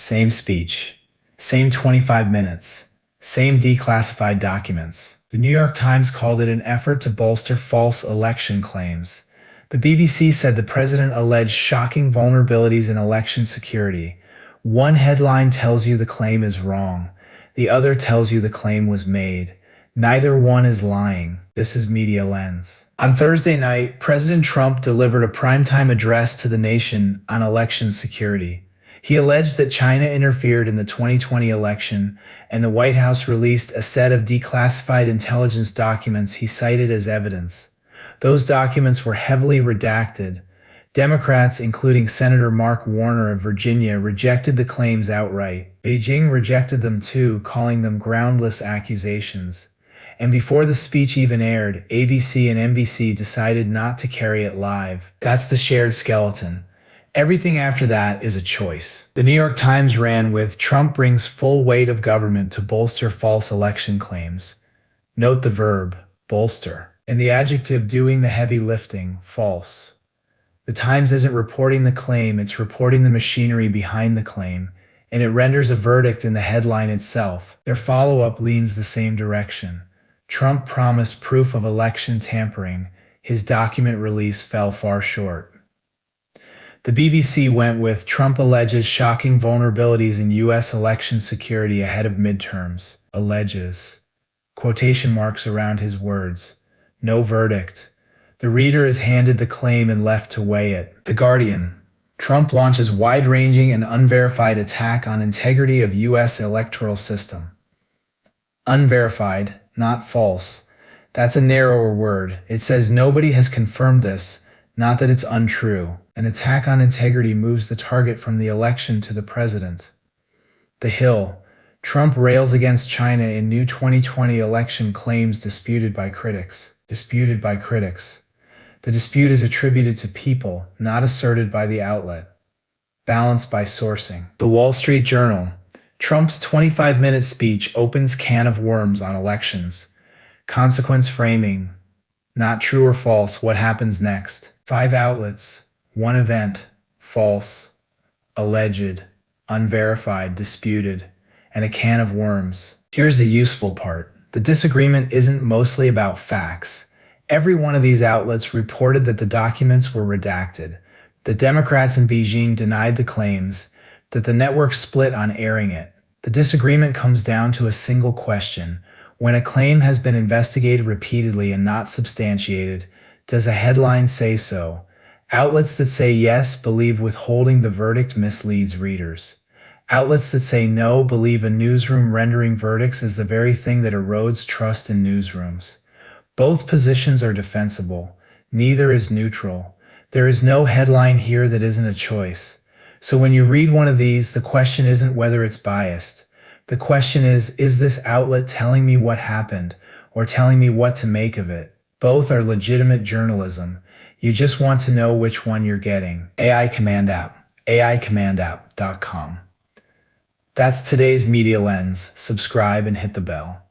Same speech, same 25 minutes, same declassified documents. The New York Times called it an effort to bolster false election claims. The BBC said the president alleged shocking vulnerabilities in election security. One headline tells you the claim is wrong. The other tells you the claim was made. Neither one is lying. This is Media Lens. On Thursday night, President Trump delivered a primetime address to the nation on election security. He alleged that China interfered in the 2020 election, and the White House released a set of declassified intelligence documents he cited as evidence. Those documents were heavily redacted. Democrats, including Senator Mark Warner of Virginia, rejected the claims outright. Beijing rejected them too, calling them groundless accusations. And before the speech even aired, ABC and NBC decided not to carry it live. That's the shared skeleton. Everything after that is a choice. The New York Times ran with "Trump brings full weight of government to bolster false election claims." Note the verb, bolster, and the adjective doing the heavy lifting, false. The Times isn't reporting the claim, it's reporting the machinery behind the claim, and it renders a verdict in the headline itself. Their follow-up leans the same direction. Trump promised proof of election tampering. His document release fell far short. The BBC went with "Trump alleges shocking vulnerabilities in U.S. election security ahead of midterms." Alleges. Quotation marks around his words. No verdict. The reader is handed the claim and left to weigh it. The Guardian. Trump launches wide-ranging and unverified attack on integrity of U.S. electoral system. Unverified, not false. That's a narrower word. It says nobody has confirmed this, not that it's untrue. An attack on integrity moves the target from the election to the president. The Hill. Trump rails against China in new 2020 election claims disputed by critics. Disputed by critics. The dispute is attributed to people, not asserted by the outlet. Balanced by sourcing. The Wall Street Journal. Trump's 25-minute speech opens can of worms on elections. Consequence framing. Not true or false, what happens next? 5 outlets. 1 event. False. Alleged. Unverified. Disputed. And a can of worms. Here's the useful part. The disagreement isn't mostly about facts. Every one of these outlets reported that the documents were redacted. The Democrats in Beijing denied the claims, that the network split on airing it. The disagreement comes down to a single question. When a claim has been investigated repeatedly and not substantiated, does a headline say so? Outlets that say yes believe withholding the verdict misleads readers. Outlets that say no believe a newsroom rendering verdicts is the very thing that erodes trust in newsrooms. Both positions are defensible. Neither is neutral. There is no headline here that isn't a choice. So when you read one of these, the question isn't whether it's biased. The question is this outlet telling me what happened or telling me what to make of it? Both are legitimate journalism. You just want to know which one you're getting. AI Command App. AICommandApp.com. That's today's Media Lens. Subscribe and hit the bell.